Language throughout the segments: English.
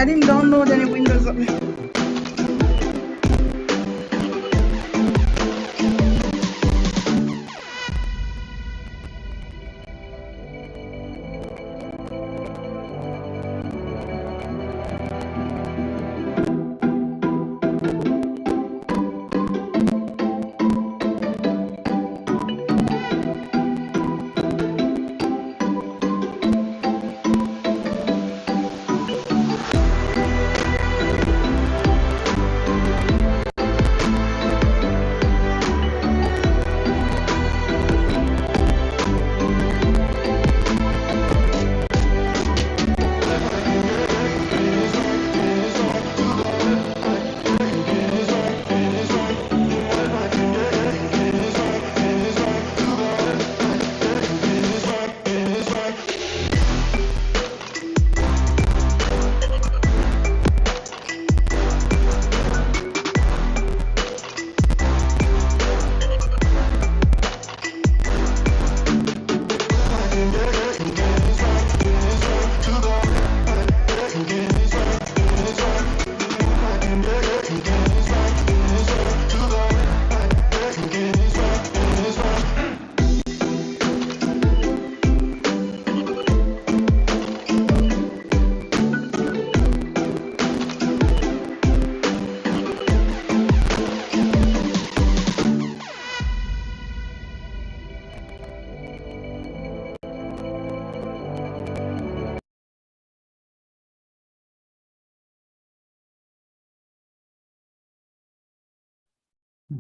I didn't download any Windows.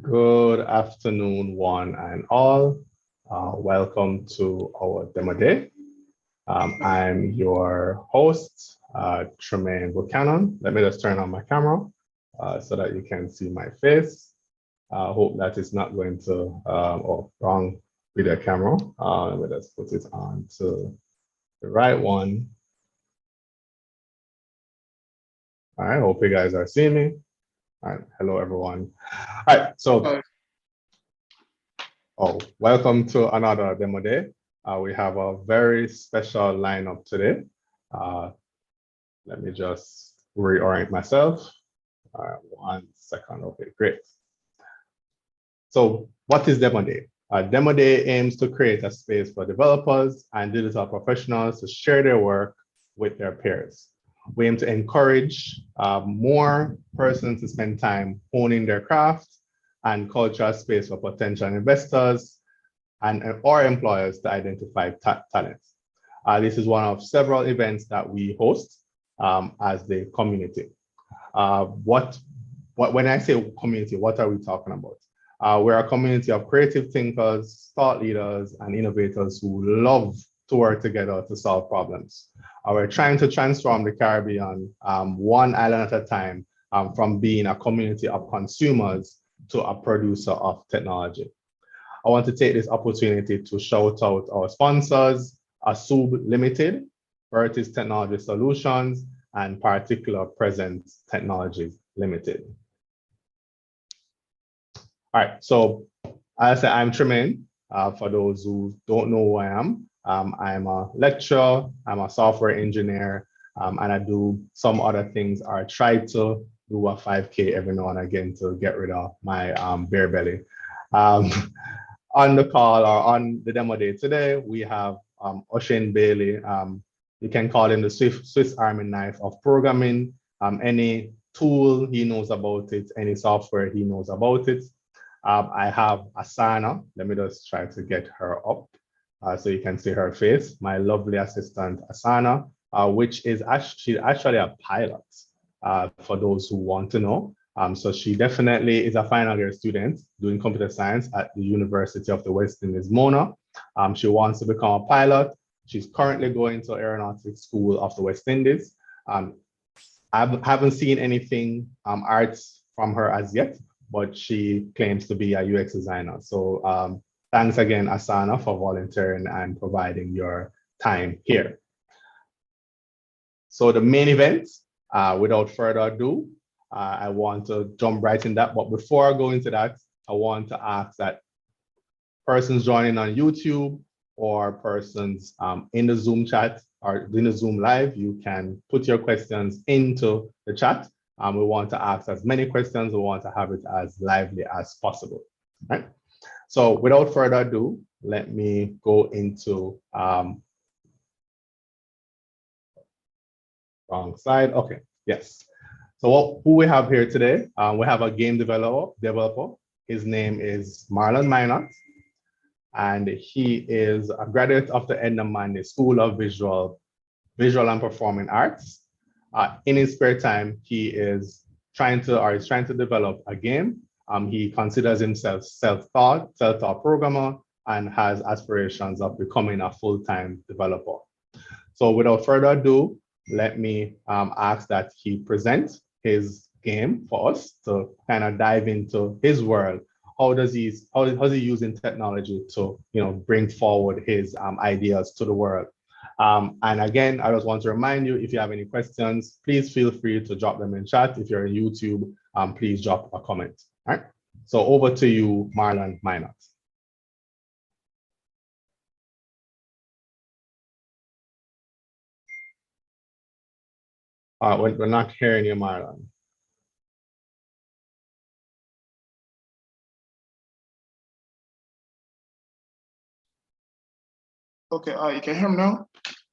Good afternoon, one and all. Welcome to our demo day. I'm your host, Tremaine Buchanan. Let me just turn on my camera so that you can see my face. I hope that is not going to, wrong video camera. Let me just put it on to the right one. All right, hope you guys are seeing me. All right, hello everyone. All right, so welcome to another demo day. We have a very special lineup today. Let me just reorient myself. All right, 1 second. Okay, great. So what is Demo Day? Demo Day aims to create a space for developers and digital professionals to share their work with their peers. We aim to encourage more persons to spend time honing their craft and culture space for potential investors and or employers to identify talents. This is one of several events that we host as the community. When I say community, what are we talking about? We're a community of creative thinkers, thought leaders, and innovators who love to work together to solve problems. We're trying to transform the Caribbean one island at a time from being a community of consumers to a producer of technology. I want to take this opportunity to shout out our sponsors, Asub Limited, Vertis Technology Solutions, and Particular Presence Technologies Limited. All right, so as I said, I'm Tremaine. For those who don't know who I am, I'm a lecturer, I'm a software engineer, and I do some other things, or try to do a 5K every now and again to get rid of my beer belly. Um, on the call or on the demo day today, we have Ocean Bailey. You can call him the Swiss Army knife of programming. Any tool he knows about it, any software he knows about it. I have Asana. Let me just try to get her up so you can see her face. My lovely assistant, Asana, which is actually a pilot for those who want to know. So she definitely is a final year student doing computer science at the University of the West Indies, Mona. She wants to become a pilot. She's currently going to Aeronautics School of the West Indies. I haven't seen anything arts from her as yet, but she claims to be a UX designer. So thanks again, Asana, for volunteering and providing your time here. So the main event, without further ado, I want to jump right in that. But before I go into that, I want to ask that persons joining on YouTube or persons in the Zoom chat or in the Zoom live, you can put your questions into the chat. We want to ask as many questions. We want to have it as lively as possible. Right? So without further ado, let me go into wrong slide. Okay, yes. So who we have here today, we have a game developer. His name is Marlon Minott, and he is a graduate of the Edna School of Visual and Performing Arts. In his spare time, he is trying to develop a game. He considers himself self-taught programmer and has aspirations of becoming a full-time developer. So without further ado, let me ask that he present his game for us to kind of dive into his world. How is he using technology to bring forward his ideas to the world? And again, I just want to remind you, if you have any questions, please feel free to drop them in chat. If you're on YouTube, please drop a comment. All right. So over to you, Marlon Minott. We're not hearing you, Marlon. Okay, you can hear me now?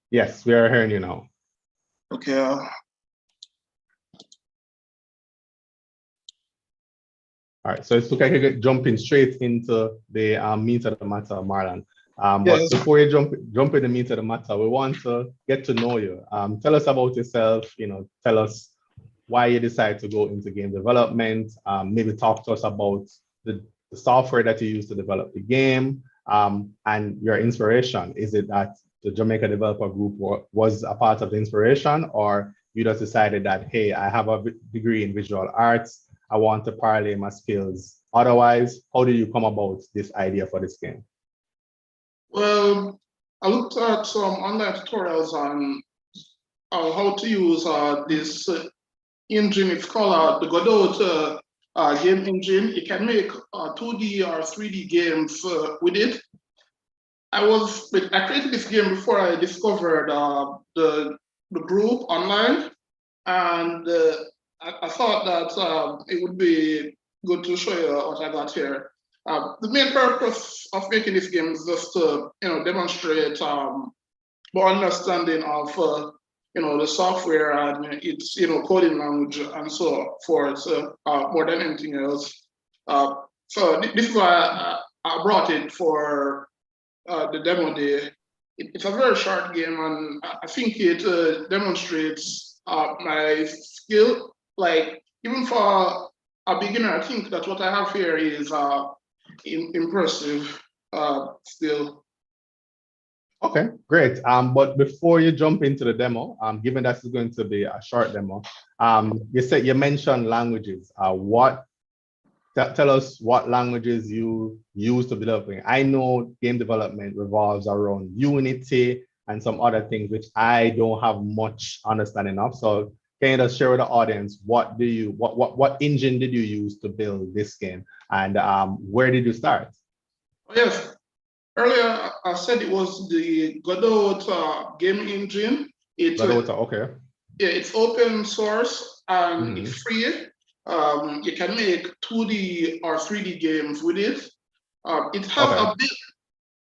Yes, we are hearing you now. Okay. All right, so it's okay, jumping straight into the meat of the matter, Marlon. But before you jump in the meat of the matter, we want to get to know you. Tell us about yourself. Tell us why you decided to go into game development. Maybe talk to us about the software that you use to develop the game, and your inspiration. Is it that the Jamaica Developer Group was a part of the inspiration, or you just decided that, hey, I have a degree in visual arts, I want to parlay my skills? Otherwise, how did you come about this idea for this game? Well, I looked at some online tutorials on how to use this engine. It's called the Godot game engine. You can make 2D or 3D games with it. I created this game before I discovered the group online, and I thought that it would be good to show you what I got here. The main purpose of making this game is just to demonstrate more understanding of the software and its coding language and so forth, more than anything else. So this is why I brought it for the demo day. It's a very short game, and I think it demonstrates my skill. Like, even for a beginner, I think that what I have here is impressive still. Okay, great. But before you jump into the demo, given that it's going to be a short demo, you mentioned languages. Tell us what languages you use to developing. I know game development revolves around Unity and some other things which I don't have much understanding of. So can you just share with the audience what engine did you use to build this game, and where did you start? Yes, earlier I said it was the Godot game engine. Godot, okay. Yeah, it's open source and it's free. You can make 2D or 3D games with it. It has Okay.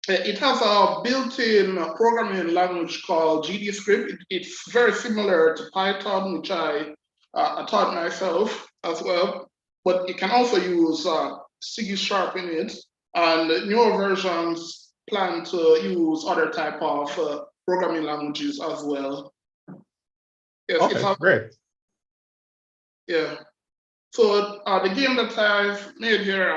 it has a built-in programming language called GDScript. It's very similar to Python, which I taught myself as well. But you can also use C# in it, and newer versions plan to use other type of programming languages as well. Yes, Okay, great. yeah. So the game that I've made here,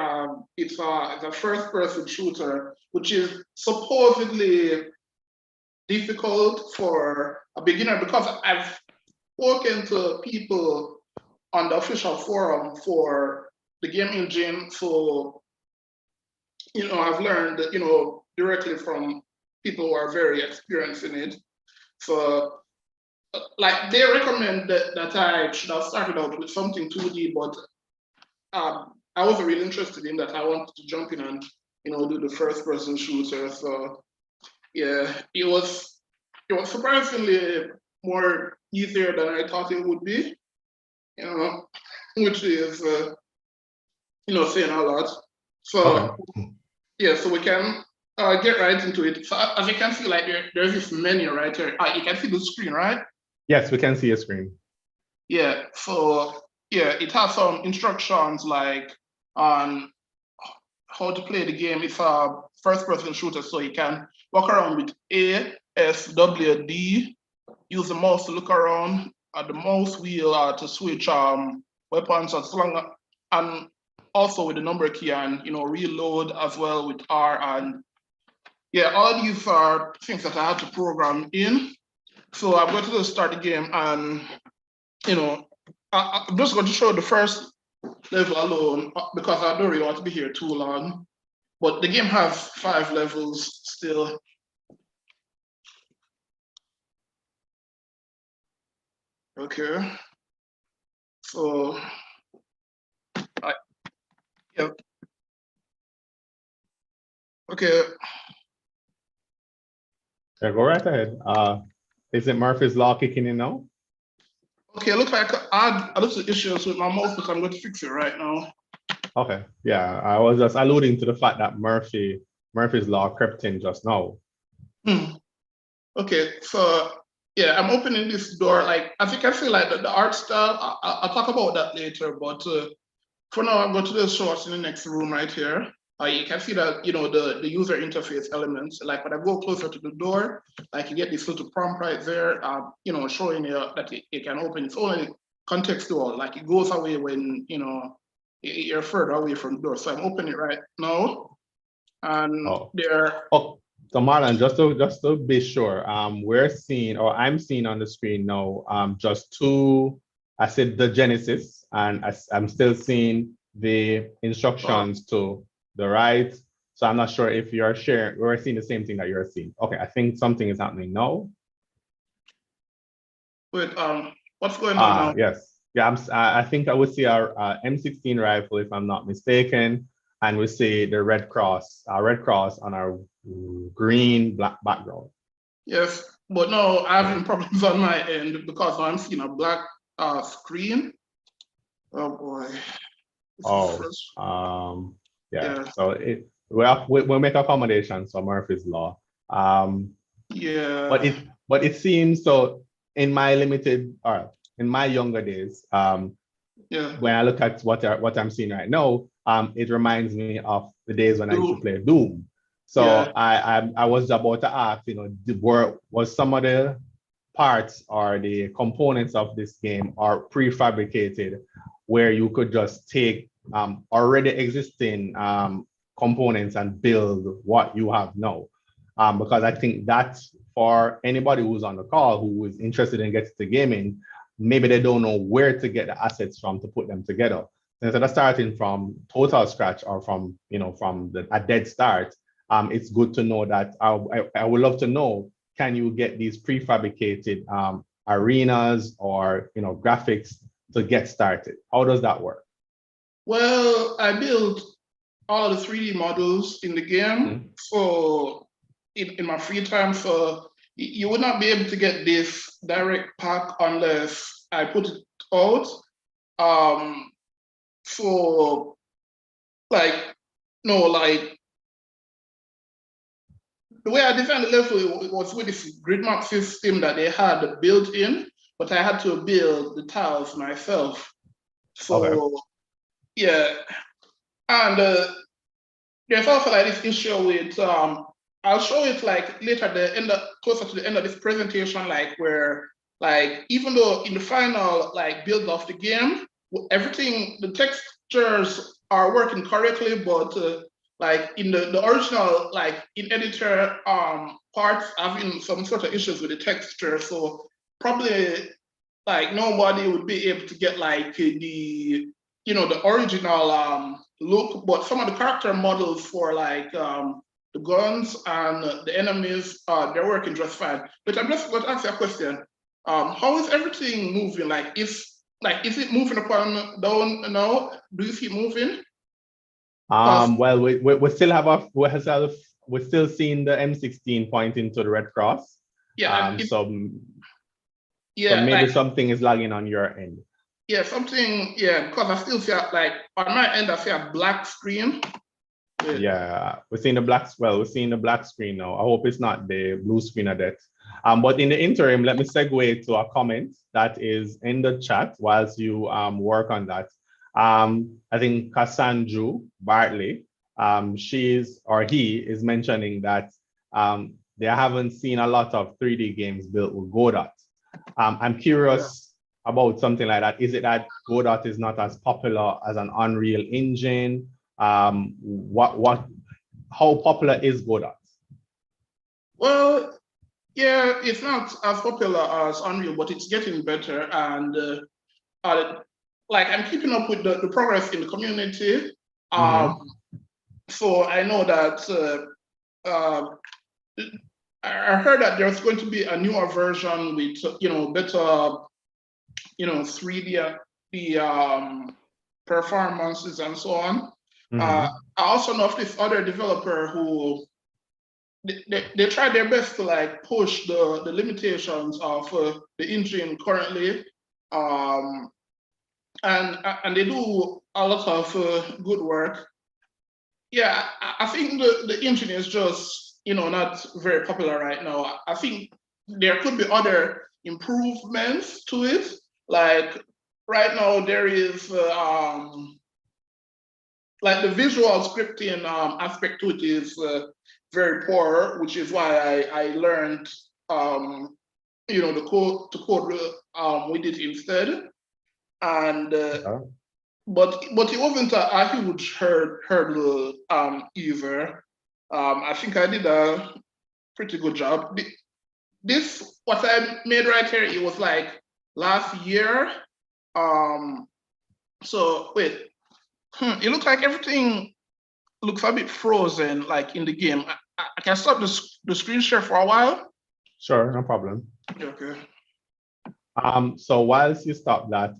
it's a first-person shooter, which is supposedly difficult for a beginner because I've spoken to people on the official forum for the game engine. So, I've learned, directly from people who are very experienced in it. So, like, they recommend that I should have started out with something 2D, but I wasn't really interested in that. I wanted to jump in and, do the first person shooter. So yeah, it was surprisingly more easier than I thought it would be, which is, saying a lot. So Okay. yeah, so we can get right into it. So as you can see, like there's this menu right here. You can see the screen, right? Yes, we can see a screen. Yeah, so yeah, it has some instructions like on how to play the game. It's a first-person shooter, so you can walk around with A, S, W, D, use the mouse to look around, the mouse wheel to switch weapons and also with the number key, and reload as well with R. And yeah, all these are things that I had to program in. So I'm going to start the game, and I'm just going to show the first level alone because I don't really want to be here too long. But the game has 5 levels still. Okay. So, yeah. Okay. Yeah, go right ahead. Is it Murphy's Law kicking in now? Okay, looks like I had a little issues with my mouse, but I'm going to fix it right now. Okay, yeah, I was just alluding to the fact that Murphy's Law crept in just now. Okay, so yeah, I'm opening this door. Like, as you can see, like the art style, I'll talk about that later, but for now, I'm going to just show us in the next room right here. You can see that, the user interface elements. Like when I go closer to the door, like you get this little prompt right there, showing you that it can open. It's only contextual, like it goes away when, you're further away from the door. So I'm opening it right now. And there. Oh, so Marlon, just to be sure, we're seeing, or I'm seeing on the screen now, just two, I said the Genesis, and I'm still seeing the instructions to the right. So I'm not sure if you're sharing, we're seeing the same thing that you're seeing. Okay, I think something is happening now. Wait, what's going on now? Yes, yeah, I think I would see our M16 rifle, if I'm not mistaken, and we see the red cross on our green black background. Yes, but no, I'm having problems on my end because I'm seeing a black screen. Oh boy. Yeah. So we'll make accommodations for Murphy's Law. Yeah. But it seems so in my in my younger days, when I look at what I'm seeing right now, it reminds me of the days when I used to play Doom. So yeah. I was about to ask, was some of the parts or the components of this game are prefabricated, where you could just take already existing components and build what you have now? Because I think that's for anybody who's on the call who is interested in getting to gaming, maybe they don't know where to get the assets from to put them together. Instead of starting from total scratch or from a dead start, it's good to know that I would love to know, can you get these prefabricated arenas or graphics to get started? How does that work? Well, I built all of the 3D models in the game in my free time. So you would not be able to get this direct pack unless I put it out. So like, no, like the way I designed the level it was with this grid map system that they had built in, but I had to build the tiles myself. So Okay. yeah, and there's also like this issue with I'll show it like later at the end closer to the end of this presentation, like where like even though in the final like build of the game, everything the textures are working correctly, but like in the original like in editor parts having some sort of issues with the texture, so probably like nobody would be able to get like the the original look, but some of the character models for like the guns and the enemies, they're working just fine. But I'm just going to ask you a question. How is everything moving? Is it moving up and down now? Do you see it moving? Well, we still have we're still seeing the M16 pointing to the red cross. Yeah, So yeah, maybe like something is lagging on your end. yeah, something, yeah, because I still see like on my end I see a black screen. Yeah, we're seeing the black screen now. I hope it's not the blue screen of death. But in the interim, let me segue to a comment that is in the chat whilst you work on that. I think Cassandra Bartley, she's or he is mentioning that they haven't seen a lot of 3D games built with Godot. I'm curious about something like that. Is it that Godot is not as popular as an Unreal Engine? How popular is Godot? Well, yeah, it's not as popular as Unreal, but it's getting better. And like I'm keeping up with the progress in the community. So I know that I heard that there's going to be a newer version with better 3D performances and so on. I also know of this other developer who they try their best to like push the limitations of the engine currently, and they do a lot of good work. Yeah, I think the engine is just not very popular right now. I think there could be other improvements to it. Like right now there is like the visual scripting aspect to it is very poor, which is why I learned the code to code with it instead. And but it wasn't a huge hurdle either. I think I did a pretty good job. This what I made right here, it was like last year. So wait, it looks like everything looks a bit frozen, like in the game. I can stop the screen share for a while. Sure, no problem. Okay. So whilst you stop that,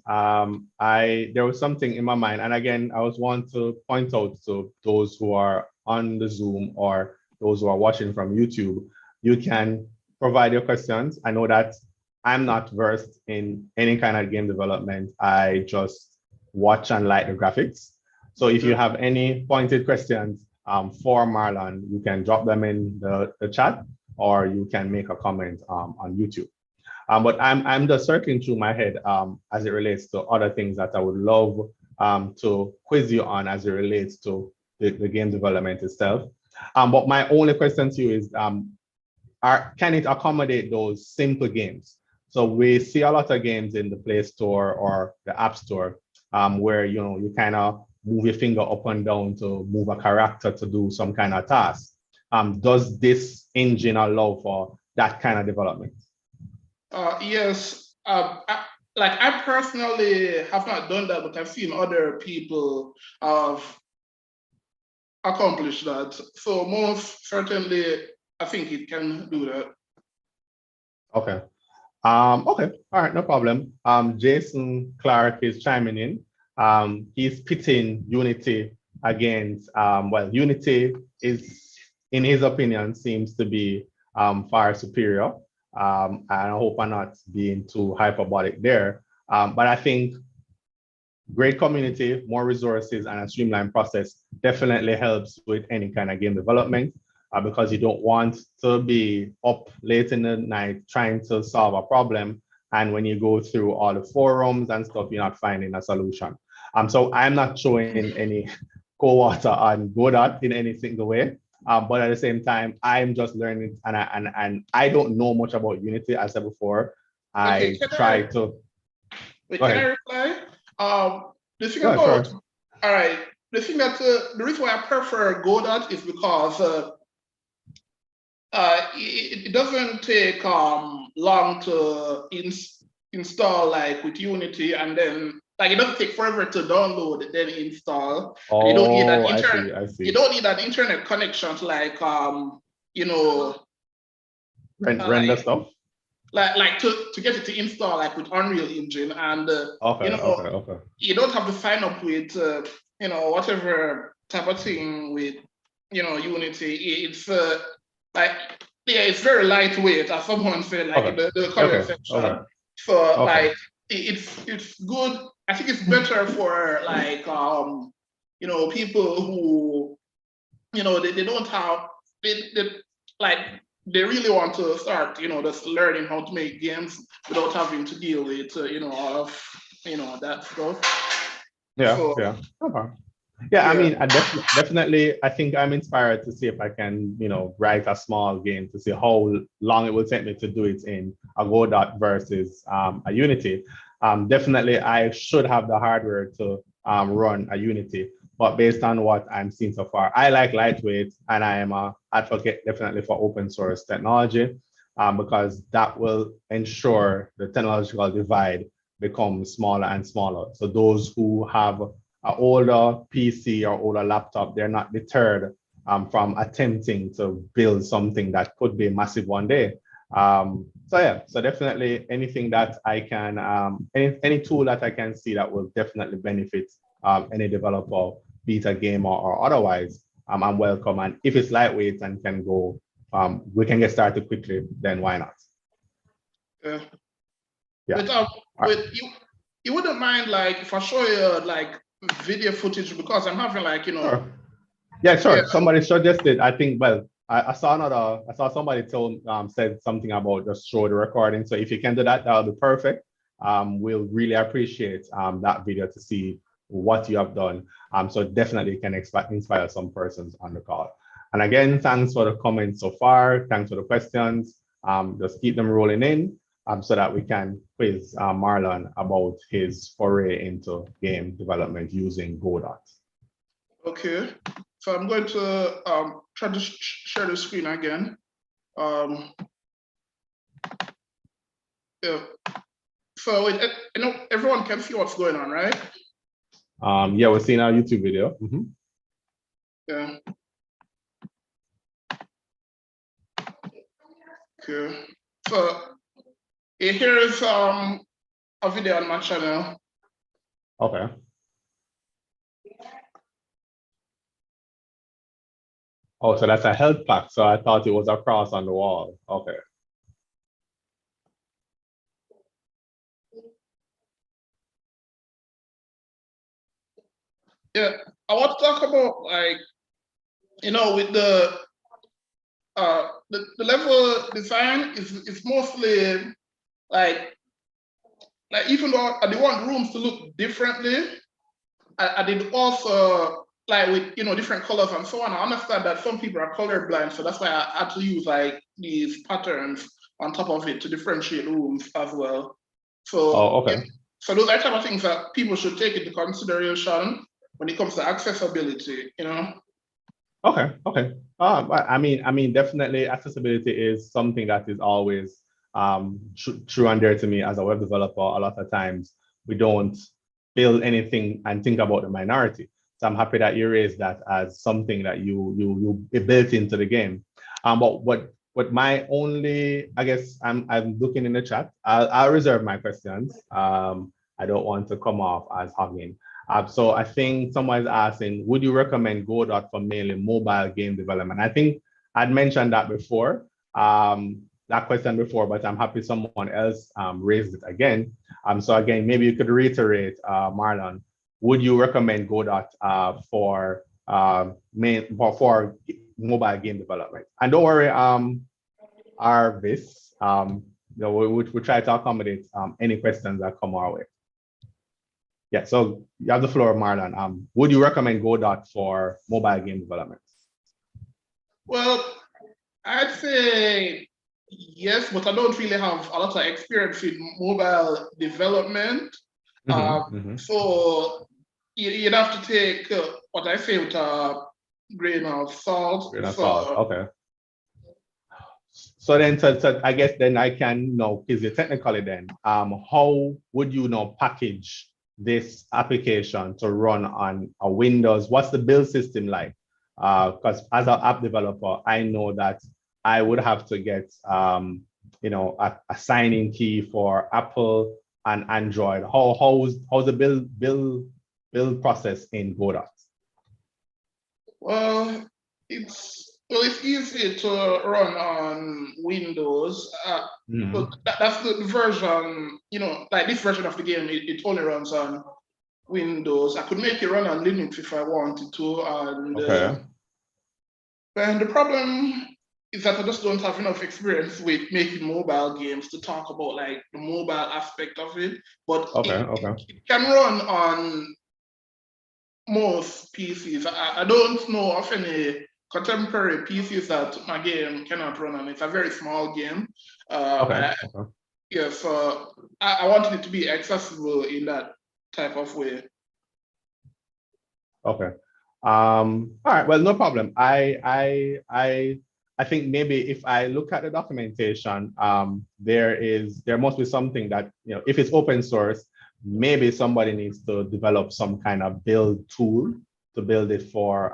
there was something in my mind, and again, I was want to point out to those who are on the Zoom or those who are watching from YouTube, you can provide your questions. I know that I'm not versed in any kind of game development. I just watch and like the graphics. So if you have any pointed questions for Marlon, you can drop them in the chat, or you can make a comment on YouTube. But I'm just circling through my head as it relates to other things that I would love to quiz you on as it relates to the game development itself. But my only question to you is, can it accommodate those simple games? So we see a lot of games in the Play Store or the App Store where you kind of move your finger up and down to move a character to do some kind of task. Does this engine allow for that kind of development? Yes. I personally have not done that, but I've seen other people have accomplished that. So most certainly, I think it can do that. Okay. Okay. All right. No problem. Jason Clark is chiming in. He's pitting Unity against, well, Unity is, in his opinion, seems to be far superior. And I hope I'm not being too hyperbolic there. But I think great community, more resources, and a streamlined process definitely helps with any kind of game development, because you don't want to be up late in the night trying to solve a problem. And when you go through all the forums and stuff, you're not finding a solution. So I'm not showing any cold water on Godot in any single way. But at the same time, I'm just learning, and I don't know much about Unity. As I said before, Okay, I try to. wait, Go can I ahead. reply? The thing Yeah, about, sure. all right, the thing that, the reason why I prefer Godot is because it doesn't take long to install, like with Unity, and then like it doesn't take forever to download and then install. And you don't need an Oh, I internet. see. I see. You don't need an internet connection to like you know Render stuff. like to get it to install like with Unreal Engine, and Okay, you know okay. you don't have to sign up with whatever type of thing with Unity. It's like, yeah, it's very lightweight, as someone said, like in Okay. the comment Okay. section. Okay. So Okay. like it's good. I think it's better for like people who they don't have they like they really want to start just learning how to make games without having to deal with all of that stuff. Yeah. So Yeah. Okay. Yeah, I yeah. mean, I definitely, I think I'm inspired to see if I can, write a small game to see how long it will take me to do it in a Godot versus a Unity. Definitely, I should have the hardware to run a Unity, but based on what I'm seeing so far, I like lightweight, and I am a advocate definitely for open source technology, because that will ensure the technological divide becomes smaller and smaller. So those who have an older PC or older laptop, they're not deterred from attempting to build something that could be massive one day. So yeah, so definitely anything that I can, any tool that I can see that will definitely benefit any developer, be it a gamer or otherwise, I'm welcome. And if it's lightweight and can go, we can get started quickly, then why not? Yeah. Yeah. But you wouldn't mind like if I show you like video footage, because I'm having like Sure. Yeah, sure. yeah. Somebody suggested, I think, well, I saw somebody said something about just show the recording. So if you can do that, that would be perfect. We'll really appreciate that video to see what you have done. So definitely can inspire some persons on the call. And again, thanks for the comments so far. Thanks for the questions. Just keep them rolling in so that we can quiz Marlon about his foray into game development using Godot. Okay. So I'm going to try to share the screen again. Yeah. So everyone can see what's going on, right? Yeah, we're seeing our YouTube video. Yeah. Okay. So here is a video on my channel. Okay. Oh, so that's a health pack. So I thought it was a cross on the wall. Okay. Yeah, I want to talk about like, with the level design is mostly like even though I did want rooms to look differently, I did also like with different colors and so on. I understand that some people are colorblind, so that's why I had to use like these patterns on top of it to differentiate rooms as well. So okay. So those are type of things that people should take into consideration when it comes to accessibility, Okay. Okay. I mean, definitely accessibility is something that is always true and dear to me as a web developer. A lot of times we don't build anything and think about the minority. So I'm happy that you raised that as something that you built into the game. But what my only, I guess I'm looking in the chat. I'll reserve my questions. I don't want to come off as hogging. So I think someone's asking, would you recommend Godot for mainly mobile game development? I think I'd mentioned that before. that question before, but I'm happy someone else raised it again. So again, maybe you could reiterate, Marlon, would you recommend Godot for mobile game development? And don't worry, Arvis, we try to accommodate any questions that come our way. Yeah, so you have the floor, Marlon. Would you recommend Godot for mobile game development? Well, I'd say yes, but I don't really have a lot of experience with mobile development. So you'd have to take what I say with a grain of salt. Grain of salt, okay. So then, so I guess then I can is it technically then, how would you package this application to run on a Windows? What's the build system like? Because as an app developer, I know that I would have to get a sign-in key for Apple and Android. How's the build process in Godot? Well, it's easy to run on Windows. But that's the version, like this version of the game, it only runs on Windows. I could make it run on Linux if I wanted to. And, and the problem is that I just don't have enough experience with making mobile games to talk about like the mobile aspect of it. But it can run on most PCs. I don't know of any contemporary PCs that my game cannot run on. It's a very small game. Yeah, so I wanted it to be accessible in that type of way. Okay. All right. Well, no problem. I think maybe if I look at the documentation, there must be something that if it's open source, maybe somebody needs to develop some kind of build tool to build it for,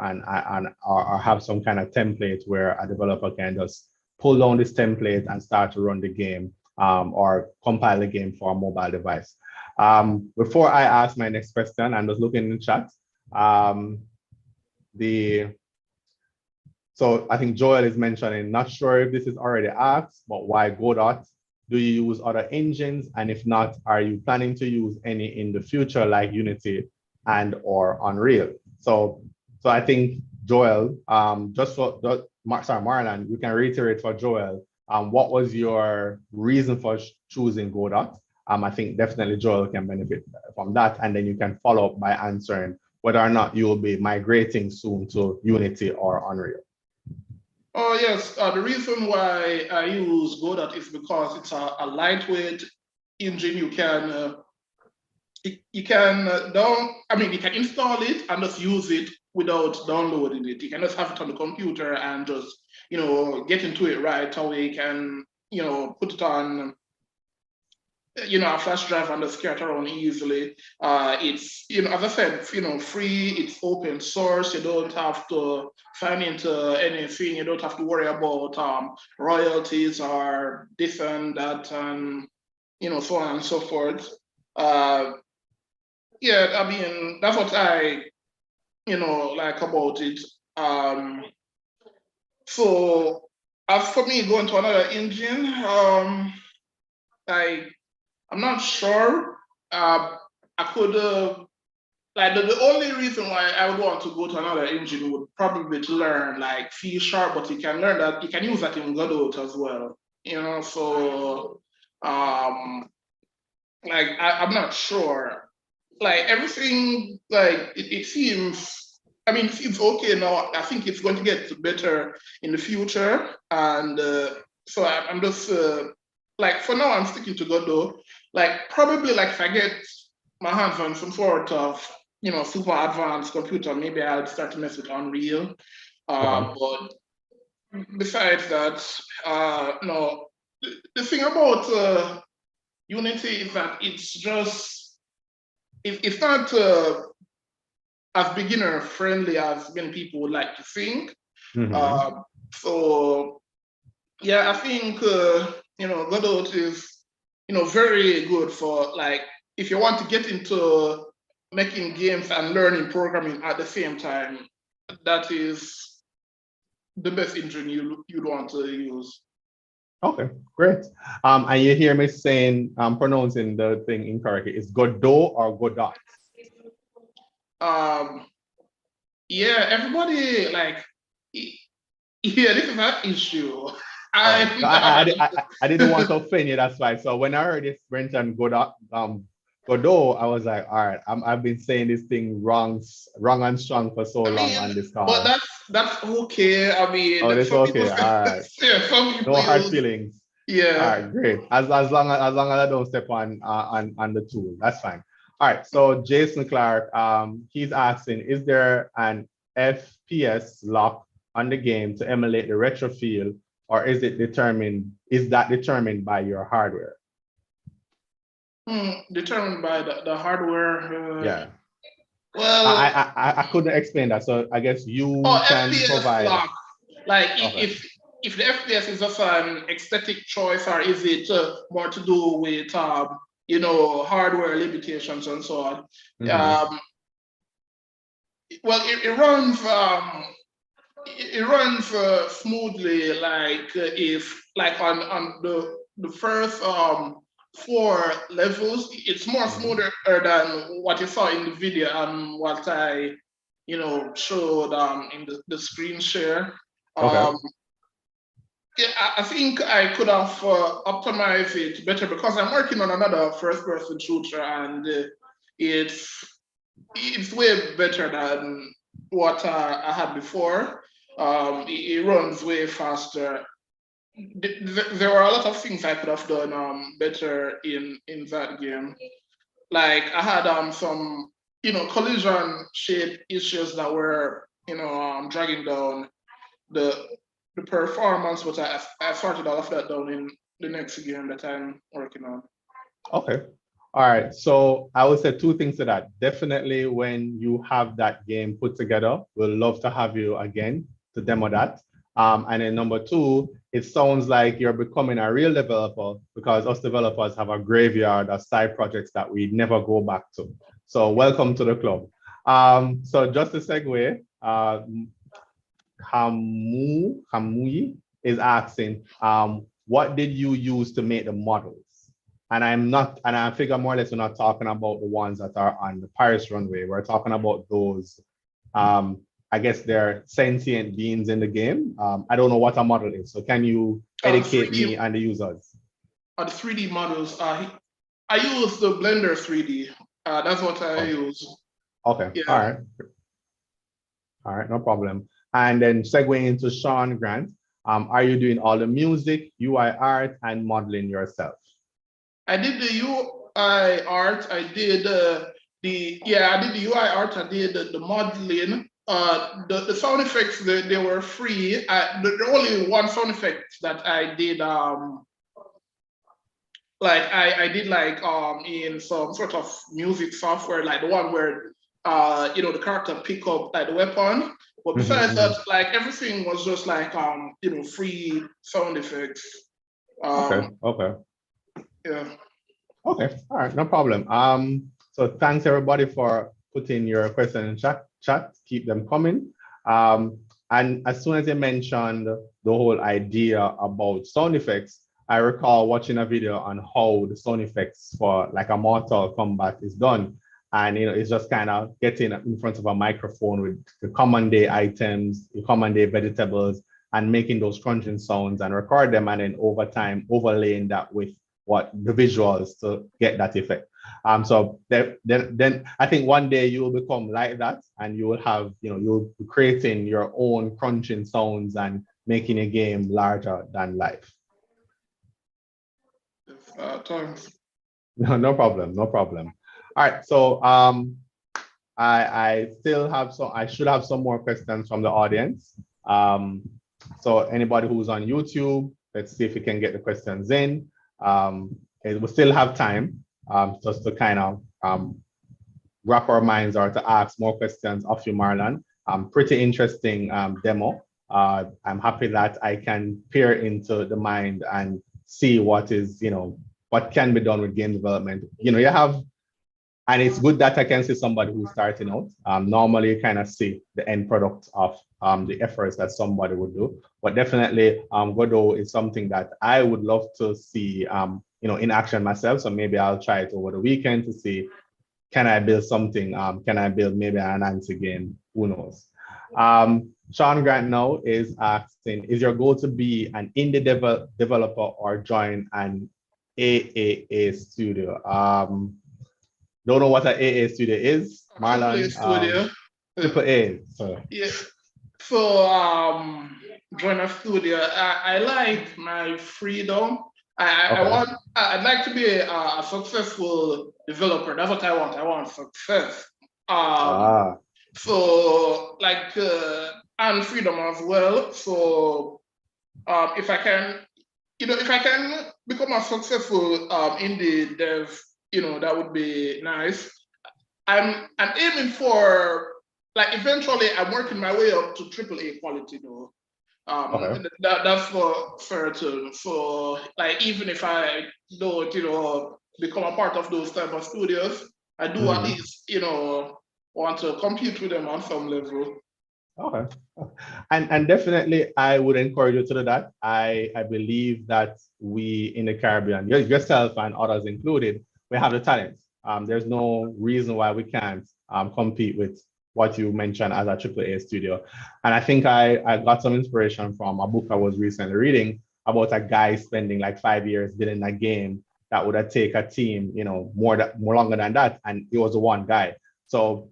or have some kind of template where a developer can just pull down this template and start to run the game, or compile the game for a mobile device. Before I ask my next question, I'm just looking in the chat. So I think Joel is mentioning, not sure if this is already asked, but why Godot? Do you use other engines? And if not, are you planning to use any in the future like Unity and or Unreal? So I think Joel, Marlon, you can reiterate for Joel, what was your reason for choosing Godot? I think definitely Joel can benefit from that. And then you can follow up by answering whether or not you will be migrating soon to Unity or Unreal. Oh yes, the reason why I use Godot is because it's a lightweight engine. You can you can install it and just use it without downloading it. You can just have it on the computer and just get into it right away. You can put it on a flash drive and just carry it around easily. It's as I said, free. It's open source. You don't have to sign into anything. You don't have to worry about royalties or this and that, and so on and so forth. Yeah, I mean that's what I like about it. So as for me going to another engine, I'm not sure. I could like the only reason why I would want to go to another engine would probably be to learn like C#, but you can learn that, you can use that in Godot as well. So like I'm not sure. Like everything, like it seems. I mean, it seems okay now. I think it's going to get better in the future, and so I'm just like for now I'm sticking to Godot. Like probably like if I get my hands on some sort of super advanced computer, maybe I'll start to mess with Unreal. But besides that, no. The thing about Unity is that it's just it's not as beginner friendly as many people would like to think. So yeah, I think Godot is very good for like if you want to get into making games and learning programming at the same time. That is the best engine you'd want to use. Okay, great. And you hear me saying, pronouncing the thing incorrectly. It's Godot or Godot? Um, yeah, everybody like, yeah, this is an issue. Oh, I'm no, not. I didn't want to offend you. That's why. So when I heard this mention Godot, Godot, I was like, all right, I've been saying this thing wrong and strong for so I long mean, on this but call. that's okay. I Oh, mean, this some people, okay. All right. yeah, some No people hard use, feelings. All yeah. right, great. As long as I don't step on the tool, that's fine. All right. So Jason Clark, he's asking, is there an FPS lock on the game to emulate the retro feel, or is that determined by your hardware? Determined by the hardware. Yeah. Well, I couldn't explain that. So I guess you oh, can FPS provide. lock. Like Okay. if the FPS is just an aesthetic choice, or is it more to do with hardware limitations and so on? Mhm. Um, well, it runs smoothly, like if like on the first four levels, it's more Mhm. smoother than what you saw in the video and what I showed in the screen share. Okay. Um, yeah, I think I could have optimized it better because I'm working on another first-person shooter, and it's it's way better than what I had before. It runs way faster. There were a lot of things I could have done better in that game. Like I had some collision shape issues that were dragging down the the performance, but I sorted all of that down in the next game that I'm working on. Okay. All right. So I would say two things to that. Definitely when you have that game put together, we'll love to have you again to demo that. And then number two, it sounds like you're becoming a real developer because us developers have a graveyard of side projects that we never go back to. So welcome to the club. So just a segue, Kamui is asking, what did you use to make the models? And I figure more or less we're not talking about the ones that are on the Paris runway. We're talking about those, I guess they're sentient beings in the game. I don't know what a model is. So can you The educate 3D me and the users? the 3D models. I use the Blender 3D. That's what I Oh, use. okay. All Yeah. right. All right, no problem. And then segueing into Sean Grant, are you doing all the music, UI art, and modeling yourself? I did the UI art. I did I did the UI art. I did the modeling. The sound effects they were free. The only one sound effect that I did like I did like in some sort of music software, like the one where the character pick up like the weapon. But Mhm, besides that, mhm. like everything was just like free sound effects. Okay, Um okay. yeah. Okay, all right, no problem. So thanks everybody for putting your question in chat. Keep them coming. And as soon as you mentioned the whole idea about sound effects, I recall watching a video on how the sound effects for like a Mortal Kombat is done. And it's just kind of getting in front of a microphone with the common day items, the common day vegetables, and making those crunching sounds and record them, and then over time overlaying that with what the visuals to get that effect. So then I think one day you will become like that, and you will have, you'll be creating your own crunching sounds and making a game larger than life. Thanks. No, no problem, no problem. All right, so I still have some, I should have some more questions from the audience. So anybody who's on YouTube, let's see if we can get the questions in. We still have time just to kind of wrap our minds or to ask more questions of you, Marlon. Pretty interesting demo. I'm happy that I can peer into the mind and see what is, what can be done with game development. You have And it's good that I can see somebody who's starting out. Normally, you kind of see the end product of the efforts that somebody would do. But definitely, Godot is something that I would love to see, in action myself. So maybe I'll try it over the weekend to see, can I build something? Can I build maybe an answer game? Who knows? Sean Grant now is asking, is your goal to be an indie developer or join an AAA studio? Don't know what an AA studio is, Marlon. Studio. Triple A. So Yeah. So join a studio. I like my freedom. I'd like to be a successful developer. That's what I want. I want success. So like and freedom as well. So if I can, if I can become a successful indie dev, that would be nice. I'm aiming for, like, eventually I'm working my way up to AAA quality though. That's for certain. So like, even if I don't, become a part of those type of studios, I do at least, want to compete with them on some level. Okay. And definitely I would encourage you to do that. I believe that we in the Caribbean, yourself and others included, we have the talent. There's no reason why we can't compete with what you mentioned as a AAA studio. And I think I got some inspiration from a book I was recently reading about a guy spending like 5 years building a game that would have taken a team, more longer than that. And it was one guy. So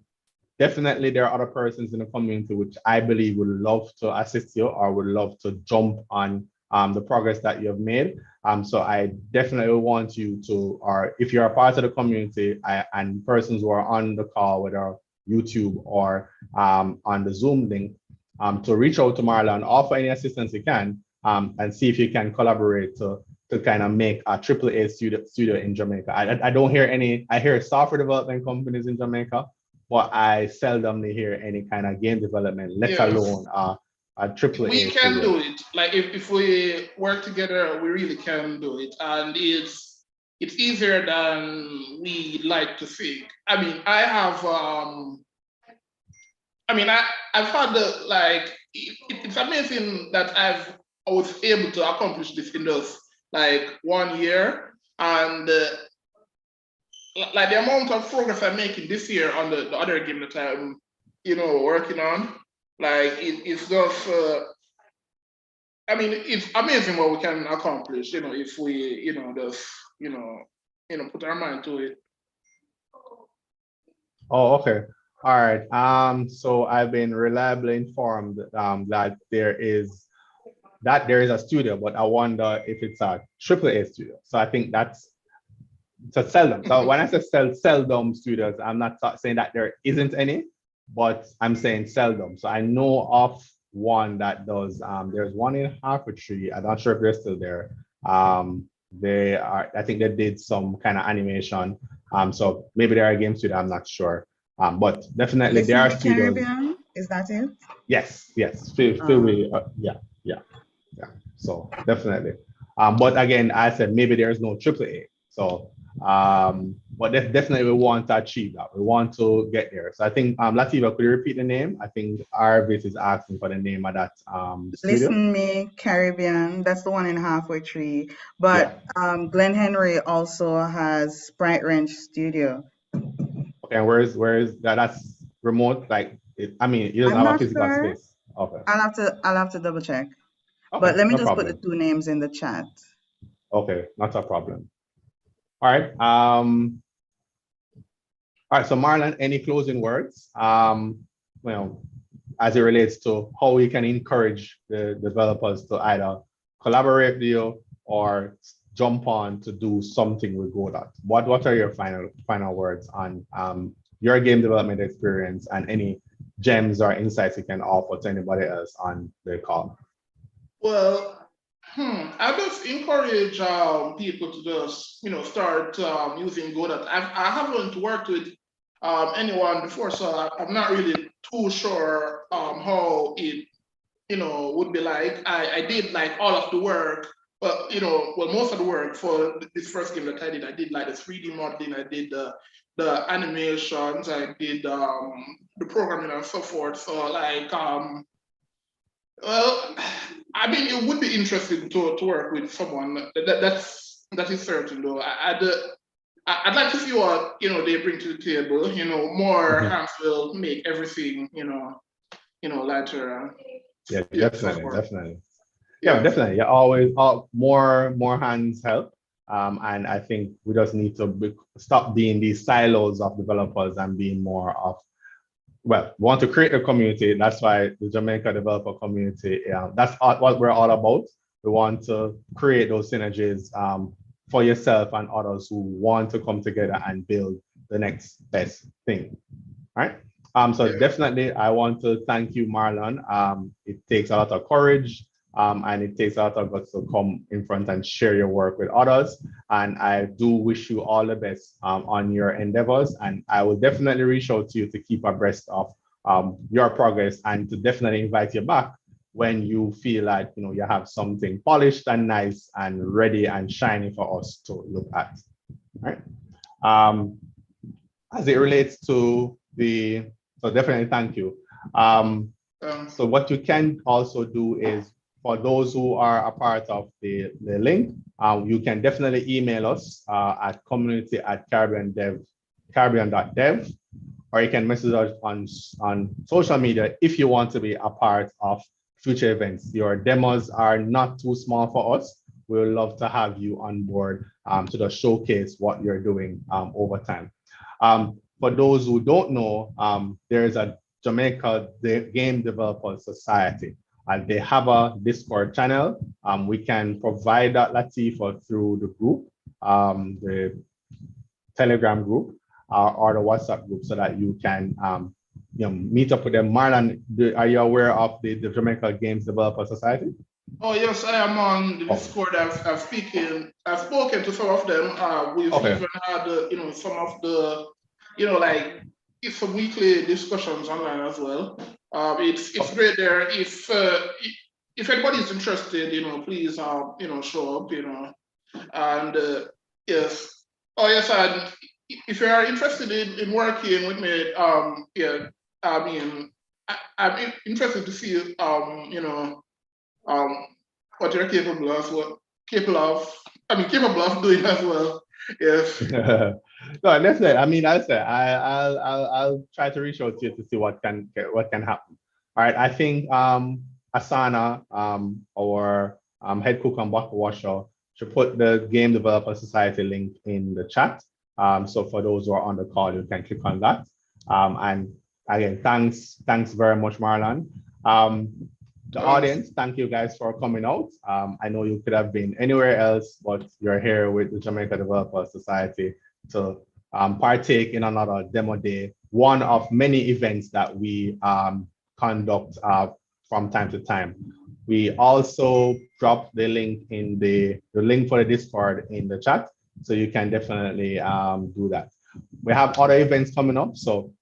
definitely there are other persons in the community which I believe would love to assist you or would love to jump on the progress that you have made. So I definitely want you to, or if you're a part of the community and persons who are on the call, whether YouTube or on the Zoom link, to reach out to Marlon, offer any assistance you can, and see if you can collaborate to kind of make a AAA studio in Jamaica. I don't hear any, I hear software development companies in Jamaica, but I seldomly hear any kind of game development, let alone a AAA. We can do it. Like if we work together, we really can do it, and it's easier than we like to think. I mean, I've had it's amazing that I was able to accomplish this in just like 1 year, and like the amount of progress I'm making this year on the other game that I'm, working on, like it's just, it's amazing what we can accomplish, if we, just, put our mind to it. Oh, okay. All right. So I've been reliably informed that there is a studio, but I wonder if it's a AAA studio. So I think that's to sell them. So when I say sell them studios, I'm not saying that there isn't any, but I'm saying sell them. So I know of one that does. There's one in Hartford. I'm not sure if they're still there. They are. I think they did some kind of animation. So maybe they're a game studio. I'm not sure. But definitely there are studios. Caribbean? Is that it? Yes. Yeah. So definitely. But again, I said maybe there's no AAA. So, but definitely we want to achieve that. We want to get there. So I think, Latifa, could you repeat the name? I think Arvis is asking for the name of that studio. Listen Me Caribbean. That's the one in Halfway Tree. But Glenn Henry also has Sprite Ranch Studio. Okay, and where is that? That's remote. Like, it doesn't have a physical space. Okay. I'll have to double check. Okay, but let me no just problem. put the two names in the chat. Okay, not a problem. All right. All right. So Marlon, any closing words? As it relates to how we can encourage the developers to either collaborate with you or jump on to do something we're good at. What are your final words on your game development experience and any gems or insights you can offer to anybody else on the call? Well, I just encourage people to just, start using Godot. I haven't worked with anyone before, so I'm not really too sure how it, would be like. I did like all of the work well, most of the work for this first game that I did like the 3D modeling, I did the animations, I did the programming and so forth. So like, well, I mean, it would be interesting to work with someone that is certain though. I'd like to see what they bring to the table. More Mhm. hands will make everything lighter. Yeah, Yeah, so definitely, forth. definitely. Yeah, Yeah. definitely. Yeah, always more hands help. And I think we just need to stop being these silos of developers and being more of, well, we want to create a community. That's why the Jamaica developer community, that's what we're all about. We want to create those synergies for yourself and others who want to come together and build the next best thing. Right. So Yeah. definitely, I want to thank you, Marlon. It takes a lot of courage, and it takes a lot of guts to come in front and share your work with others. And I do wish you all the best on your endeavors. And I will definitely reach out to you to keep abreast of your progress and to definitely invite you back when you feel like you have something polished and nice and ready and shiny for us to look at. Right. Um, as it relates to so definitely thank you. So what you can also do is, for those who are a part of the link, you can definitely email us at community@caribbean.dev, or you can message us on social media if you want to be a part of future events. Your demos are not too small for us. We would love to have you on board to just showcase what you're doing over time. For those who don't know, there is a Jamaica Game Developers Society, and they have a Discord channel. We can provide that, Latifah, through the group, the Telegram group, or the WhatsApp group, so that you can meet up with them. Marlon, are you aware of the Jamaica Games Developer Society? Oh yes, I am on the Oh, Discord. I've spoken to some of them. We've okay. even had some of the like it's some weekly discussions online as well. It's great there. If anybody's interested, please show up. And yes, oh yes, and if you are interested in working with me, yeah, I mean, I'm interested to see um, what you're capable of doing as well. Yes. No, definitely. I mean, I said I'll try to reach out to you to see what can happen. All right. I think Asana, our head cook and bottle washer, should put the Game Developer Society link in the chat. So for those who are on the call, you can click on that. And again, thanks very much, Marlon. The Um, audience, thank you guys for coming out. I know you could have been anywhere else, but you're here with the Jamaica Developer Society to partake in another demo day, one of many events that we conduct from time to time. We also drop the link in the link for the Discord in the chat, so you can definitely do that. We have other events coming up, so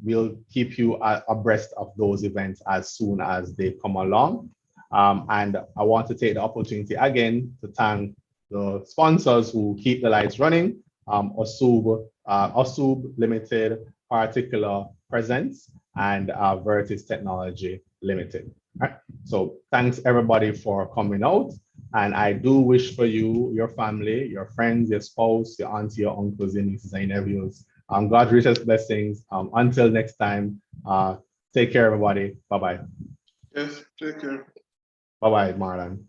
we'll keep you abreast of those events as soon as they come along. And I want to take the opportunity again to thank the sponsors who keep the lights running, Osub Limited, Particular Presence, and Vertis Technology Limited. All right. So thanks everybody for coming out. And I do wish for you, your family, your friends, your spouse, your auntie, your uncles, your nieces, and your nephews, God's richest blessings. Until next time, take care, everybody. Bye bye. yes. Take care. Bye bye, Marlon.